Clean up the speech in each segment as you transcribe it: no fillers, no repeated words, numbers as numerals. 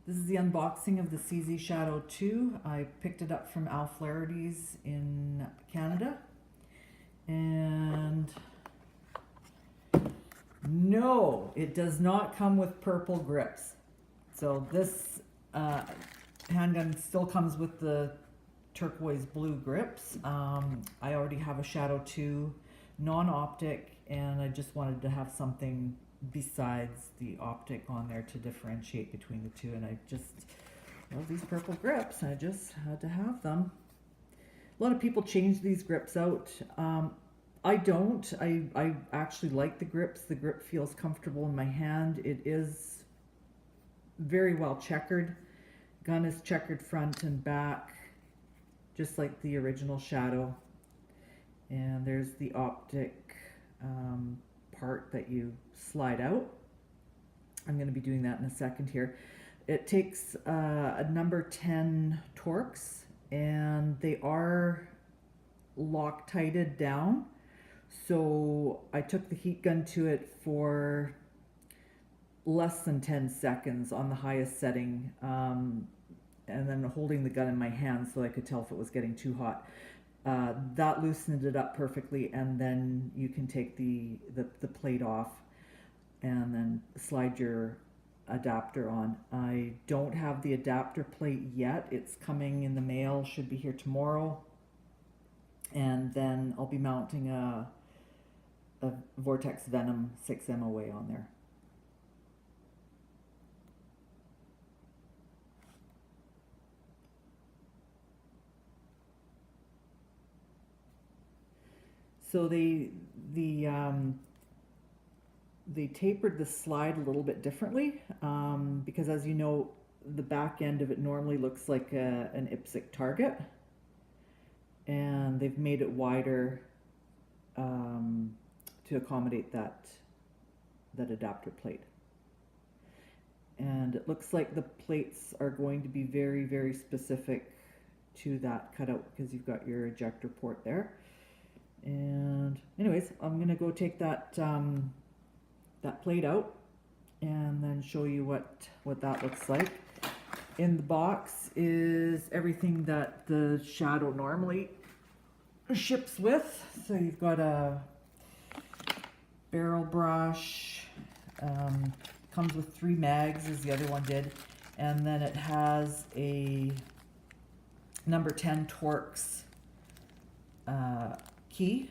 This is the unboxing of the CZ Shadow 2. I picked it up from Flaherty's in Canada. And no, it does not come with purple grips. So this handgun still comes with the turquoise blue grips. I already have a Shadow 2 non-optic, and I just wanted to have something besides the optic on there to differentiate between the two, and I just love these purple grips. I just had to have them. A lot of people change these grips out. I don't. I actually like the grips. The grip feels comfortable in my hand. It is very well checkered. Gun is checkered front and back, just like the original Shadow. And there's the optic part that you slide out. I'm going to be doing that in a second here. It takes a number 10 Torx, and they are Loctited down. So I took the heat gun to it for less than 10 seconds on the highest setting, and then holding the gun in my hand so I could tell if it was getting too hot. That loosened it up perfectly, and then you can take the plate off and then slide your adapter on. I don't have the adapter plate yet. It's coming in the mail, should be here tomorrow. And then I'll be mounting a Vortex Venom 6 MOA on there. So they tapered the slide a little bit differently, because, as you know, the back end of it normally looks like an IPSC target, and they've made it wider to accommodate that adapter plate. And it looks like the plates are going to be very, very specific to that cutout, because you've got your ejector port there. And anyways, I'm going to go take that that plate out and then show you what that looks like. In the box is everything that the Shadow normally ships with. So you've got a barrel brush, comes with 3 mags as the other one did, and then it has a number 10 Torx key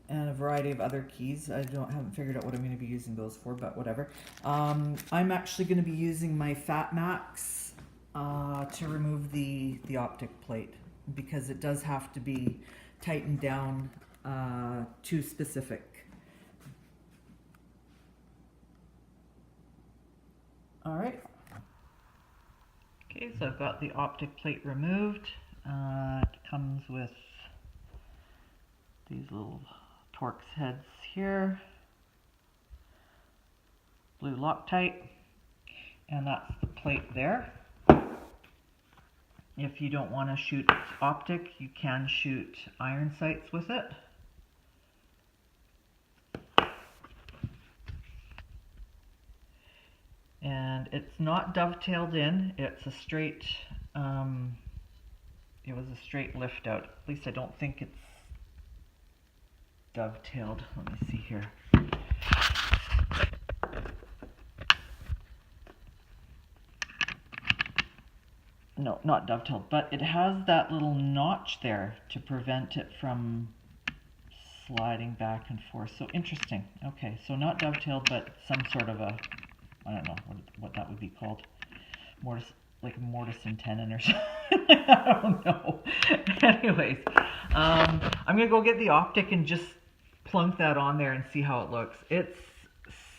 and a variety of other keys. I haven't figured out what I'm going to be using those for, but whatever. I'm actually going to be using my Fat Max to remove the optic plate, because it does have to be tightened down to specific. All right. Okay, so I've got the optic plate removed. It comes with these little Torx heads here, blue Loctite, and that's the plate there. If you don't want to shoot optic, you can shoot iron sights with it. And it's not dovetailed in, it's a straight, it was a straight lift out. At least I don't think it's dovetailed. Let me see here. No, not dovetailed, but it has that little notch there to prevent it from sliding back and forth. So interesting. Okay, so not dovetailed, but some sort of a, I don't know what that would be called. Mortise, like a mortise and tenon or something. I don't know. Anyways, I'm gonna go get the optic and just plunk that on there and see how it looks. It's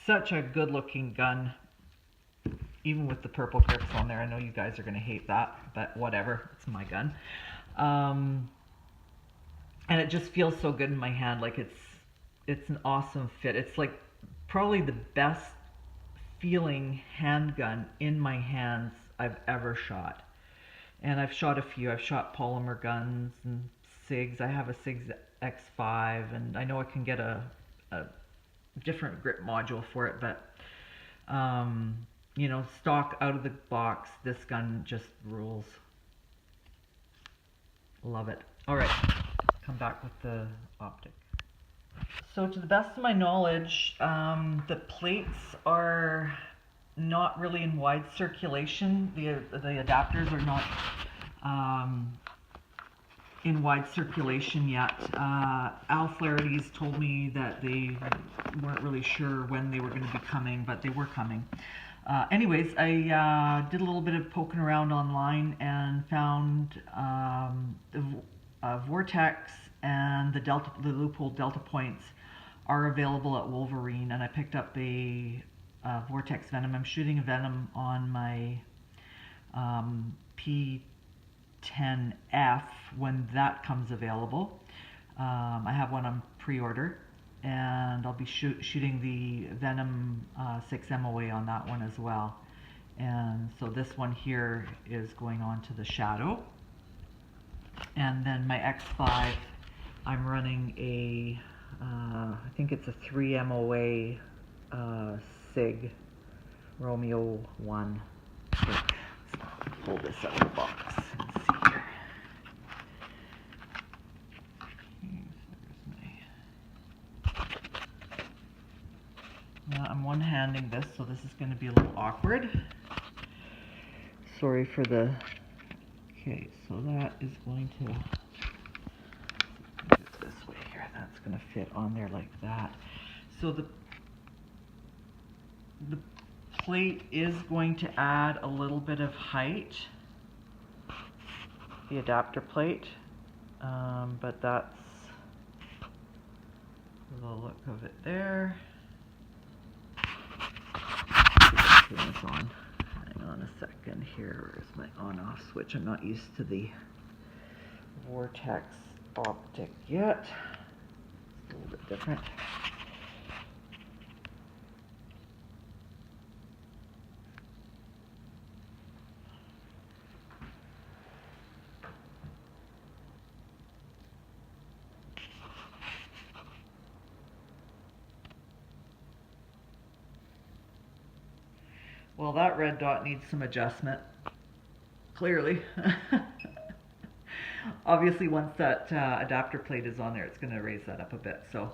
such a good looking gun, even with the purple grips on there. I know you guys are gonna hate that, but whatever, it's my gun. And it just feels so good in my hand. Like it's an awesome fit. It's like probably the best feeling handgun in my hands I've ever shot. And I've shot a few. I've shot polymer guns and SIGs. I have a SIGs X5, and I know I can get a different grip module for it, but you know, stock out of the box, this gun just rules. Love it. All right, come back with the Optic. So to the best of my knowledge, the plates are not really in wide circulation. The adapters are not in wide circulation yet. Al Flaherty's told me that they weren't really sure when they were going to be coming, but they were coming. Anyways, I did a little bit of poking around online and found the Vortex and the LEUPOLD Delta points are available at Wolverine, and I picked up a Vortex Venom. I'm shooting a Venom on my P10F when that comes available. I have one on pre-order, and I'll be shooting the Venom 6 MOA on that one as well. And so this one here is going on to the Shadow. And then my X5, I'm running a, I think it's a 3 MOA SIG Romeo 1. So, pull this out of the box and see here. I'm one-handing this, so this is going to be a little awkward. Sorry for the... Okay, so that is going to... do it this way here. That's going to fit on there like that. So the plate is going to add a little bit of height, the adapter plate, but that's the look of it there. Turn this on. Hang on a second here. Where's my on-off switch? I'm not used to the Vortex Optic yet. It's a little bit different. Well, that red dot needs some adjustment, clearly. Obviously, once that adapter plate is on there, it's going to raise that up a bit. So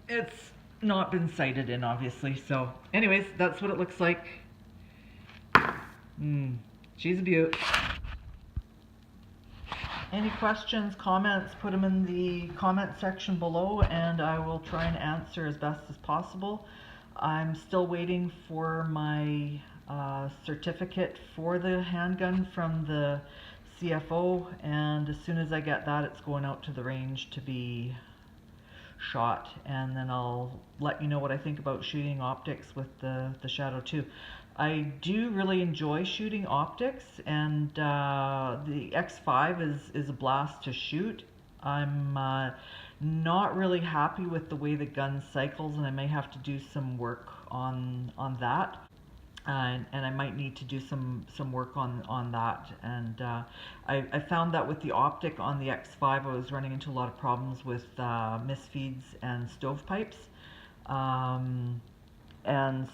it's not been sighted in, obviously. So anyways, that's what it looks like. She's a beaut. Any questions, comments, put them in the comment section below, and I will try and answer as best as possible. I'm still waiting for my certificate for the handgun from the CFO, and as soon as I get that, it's going out to the range to be shot, and then I'll let you know what I think about shooting optics with the Shadow 2. I do really enjoy shooting optics, and the X5 is a blast to shoot. I'm not really happy with the way the gun cycles, and I may have to do some work on that. And I might need to do some work on that. And I found that with the Optic on the X5, I was running into a lot of problems with misfeeds and stovepipes. And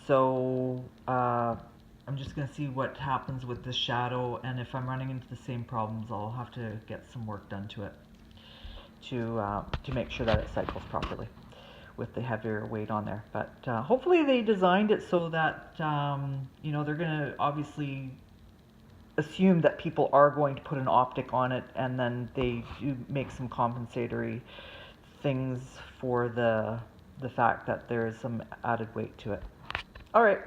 so I'm just going to see what happens with the Shadow, and if I'm running into the same problems, I'll have to get some work done to it to make sure that it cycles properly with the heavier weight on there. But hopefully they designed it so that you know, they're going to obviously assume that people are going to put an Optic on it, and then they do make some compensatory things for the fact that there is some added weight to it. All right.